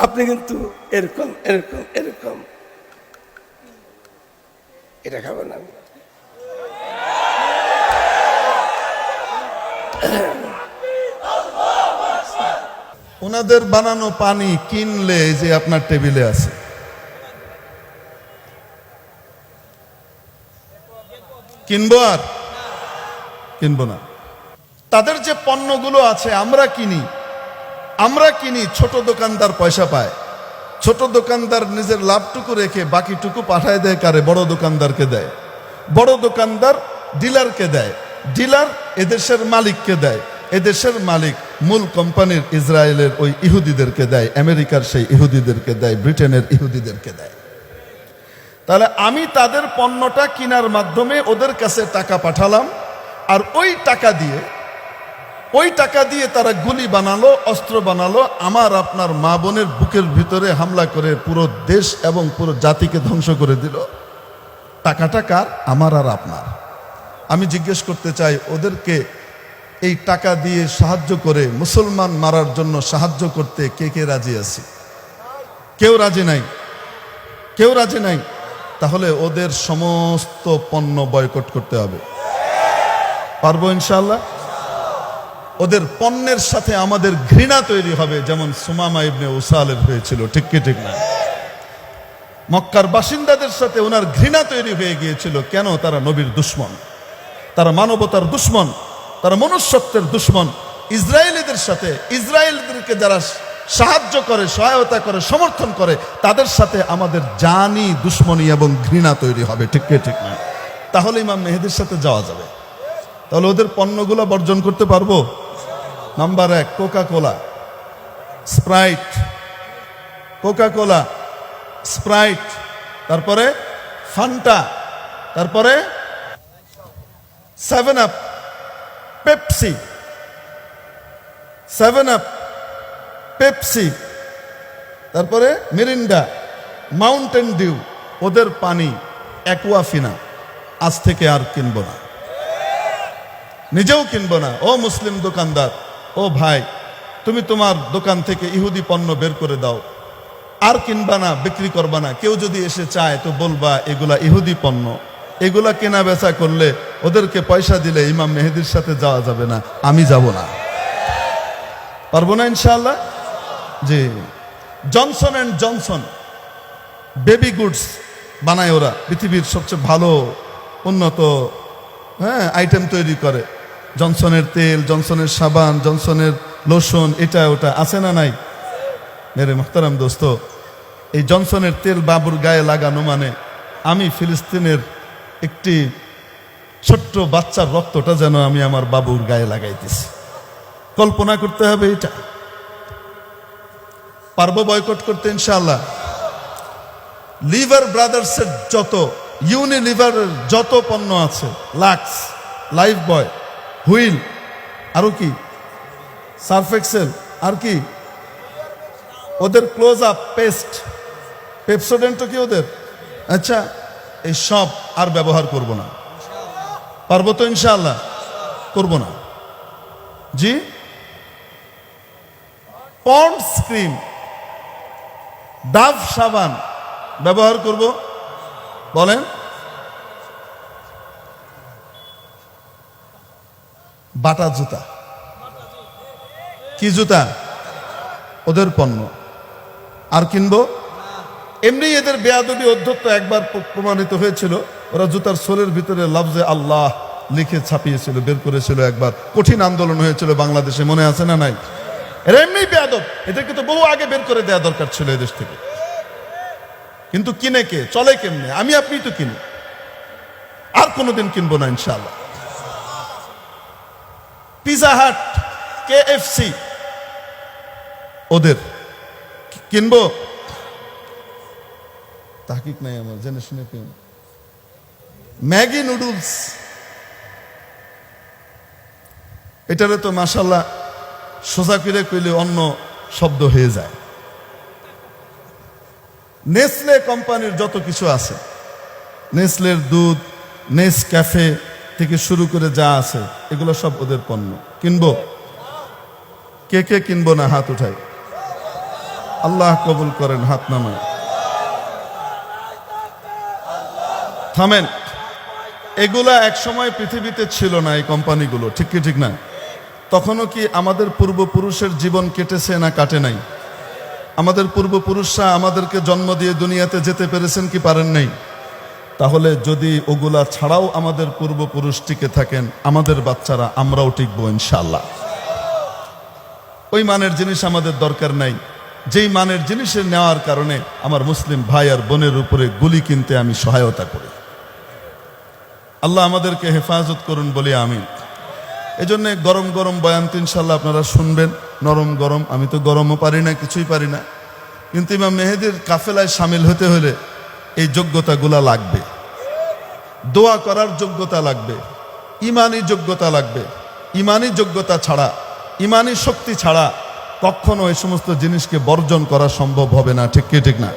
আপনি কিন্তু এরকম এরকম এরকম এটা খাবেন না। ওনাদের বানানো পানি কিনলে যে আপনার টেবিলে আছে, কিনবো আর কিনবো না। তাদের যে পণ্যগুলো আছে আমরা কিনি, ছোট দোকানদার পয়সা পায়, ছোট দোকানদার নিজের লাভটুকু রেখে বাকিটুকু পাঠায় দেয় কারে? বড় দোকানদারকে দেয়। বড় দোকানদার ডিলারকে দেয়, ডিলার এদেশের মালিককে দেয়, এদেশের মালিক মূল কোম্পানির ইসরায়েলের ওই ইহুদিদেরকে দেয়, আমেরিকার সেই ইহুদিদেরকে দেয়, ব্রিটেনের ইহুদিদেরকে দেয়। তাহলে আমি তাদের পণ্যটা কেনার মাধ্যমে ওদের কাছে টাকা পাঠালাম, আর ওই টাকা দিয়ে তারা গুলি বানালো, অস্ত্র বানালো, আমার আপনার মা বোনের বুকের ভিতরে হামলা করে পুরো দেশ এবং পুরো জাতিকে ধ্বংস করে দিল। টাকাটা কার? আমার আর আপনার। আমি জিজ্ঞেস করতে চাই, ওদেরকে এই টাকা দিয়ে সাহায্য করে মুসলমান মারার জন্য সাহায্য করতে কে কে রাজি আছে? কেউ রাজি নাই, কেউ রাজি নাই। তাহলে ওদের সমস্ত পণ্য বয়কট করতে হবে। পারবো ইনশাআল্লাহ? ওদের পণ্যের সাথে আমাদের ঘৃণা তৈরি হবে, যেমন সুমামা ইবনে উসালের হয়েছিল। ঠিক কি ঠিক না? মক্কার বাসিন্দাদের সাথে ওনার ঘৃণা তৈরি হয়ে গিয়েছিল। কেন? তারা নবীর দুশমন, তারা মানবতার দুশমন, তারা মনুষ্যত্বের দুশমন। ইসরায়েলিদের সাথে, ইসরায়েলদেরকে যারা সাহায্য করে, সহায়তা করে, সমর্থন করে, তাদের সাথে আমাদের জানি দুশমনী এবং ঘৃণা তৈরি হবে। ঠিক কি ঠিক না? তাহলে ইমাম মেহেদীর সাথে যাওয়া যাবে। তাহলে ওদের পণ্যগুলো বর্জন করতে পারবো। Number 1 Coca Cola, Sprite, Coca Cola, Sprite, তারপরে ফান্টা, তারপরে 7 আপ, পেপসি, 7 আপ, পেপসি, তারপরে মিরিন্ডা, মাউন্টেন ডিউ, ওদের পানি অ্যাকুয়াফিনা আজ থেকে আর কিনবো না, নিজেও কিনবো না। ও মুসলিম দোকানদার, ও ভাই, তুমি তোমার দোকান থেকে ইহুদি পণ্য বের করে দাও, আর কিনবা না, বিক্রি করবা না। কেউ যদি এসে চায় তো বলবা এগুলা ইহুদি পণ্য, এগুলা কেনা বেচা করলে, ওদেরকে পয়সা দিলে ইমাম মেহেদীর সাথে যাওয়া যাবে না, আমি যাব না। পারবো না ইনশাআল্লাহ? জি। Johnson and Johnson baby goods বানায় ওরা, পৃথিবীর সবচেয়ে ভালো উন্নত আইটেম তৈরি করে। জনসনের তেল, জনসনের সাবান, জনসনের লোশন, এটা ওটা আছে না নাই? মেরে মুহতারাম দোস্ত, এই জনসনের তেল বাবুর গায়ে লাগানো মানে আমি ফিলিস্তিনের একটি ছোট্ট বাচ্চার রক্তটা যেন আমি আমার বাবুর গায়ে লাগাইতেছি। কল্পনা করতে হবে এটা। পারবো বয়কট করতে ইনশাআল্লাহ? লিভার ব্রাদার্সের যত, ইউনিলিভারের যত পণ্য আছে, লাক্স, লাইফ বয়, হুইল, আরো কি, সার্ফ এক্সেল, আর কি ওদের ক্লোজ আপ, পেস্ট, পেপসোডেন্ট কি ওদের? আচ্ছা, এই সব আর ব্যবহার করব না। পারবো তো ইনশাআল্লাহ? করব না। জি। পন্ডস ক্রিম, ডাভ সাবান ব্যবহার করব? বলেন। বাটা জুতা, কি জুতা? ওদের পণ্য আর কিনবো? এমনি এদের বেয়াদবি অধ্যত্ত একবার প্রমাণিত হয়েছিল। ওরা জুতার সোলের ভিতরে লফজে আল্লাহ লিখে ছাপিয়েছিল, বের করেছিল। একবার কঠিন আন্দোলন হয়েছিল বাংলাদেশে, মনে আছে না নাই? এরা এমনি বেয়াদব, এদেরকে তো বহু আগে বের করে দেওয়া দরকার ছিল এদেশ থেকে। কিন্তু কিনে কে, চলে কেমনে? আমি আপনি তো কিনি, আর কোনোদিন কিনবো না ইনশাআল্লাহ। পিজা হাট, KFC, ওদের কিনবো? তাহকিক নাই আমার, জেনে শুনে কিন। ম্যাগি নুডলস, এটারে তো মাশাআল্লাহ সোজা করে কইলে অন্য শব্দ হয়ে যায়। নেসলে কোম্পানির যত কিছু আছে, নেসলের দুধ, নেস ক্যাফে থেকে শুরু করে যা আছে, এগুলো সব ওদের পণ্য। কিনবো? কে কে কিনবো না হাত উঠাই। আল্লাহ কবুল করেন। হাত নামায় থামেন। এগুলা একসময় পৃথিবীতে ছিল না, এই কোম্পানিগুলো, ঠিক কি ঠিক না? তখনও কি আমাদের পূর্বপুরুষের জীবন কেটেছে না কাটে নাই? আমাদের পূর্বপুরুষরা আমাদেরকে জন্ম দিয়ে দুনিয়াতে যেতে পেরেছেন কি পারেন নাই? তাহলে যদি ওগুলা ছাড়াও আমাদের পূর্বপুরুষ টিকে থাকেন, আমাদের বাচ্চারা আমরাও টিকবো ইনশাআল্লাহ। ওই মানের জিনিস আমাদের দরকার নাই, যেই মানের জিনিসের নেওয়ার কারণে আমার মুসলিম ভাই আর বোনের উপরে গুলি কিনতে আমি সহায়তা করি। আল্লাহ আমাদেরকে হেফাজত করুন বলি আমিন। এজন্য গরম গরম বয়ান তো ইনশাল্লাহ আপনারা শুনবেন, নরম গরম। আমি তো গরমও পারি না, কিছুই পারি না, কিন্তু ইমাম মেহেদীর কাফেলায় সামিল হতে হলে এই যোগ্যতাগুলা লাগবে। দোয়া করার যোগ্যতা লাগবে, ইমানি যোগ্যতা লাগবে। ইমানি যোগ্যতা ছাড়া, ইমানি শক্তি ছাড়া কখনো এই সমস্ত জিনিসকে বর্জন করা সম্ভব হবে না, ঠিক কি ঠিক না?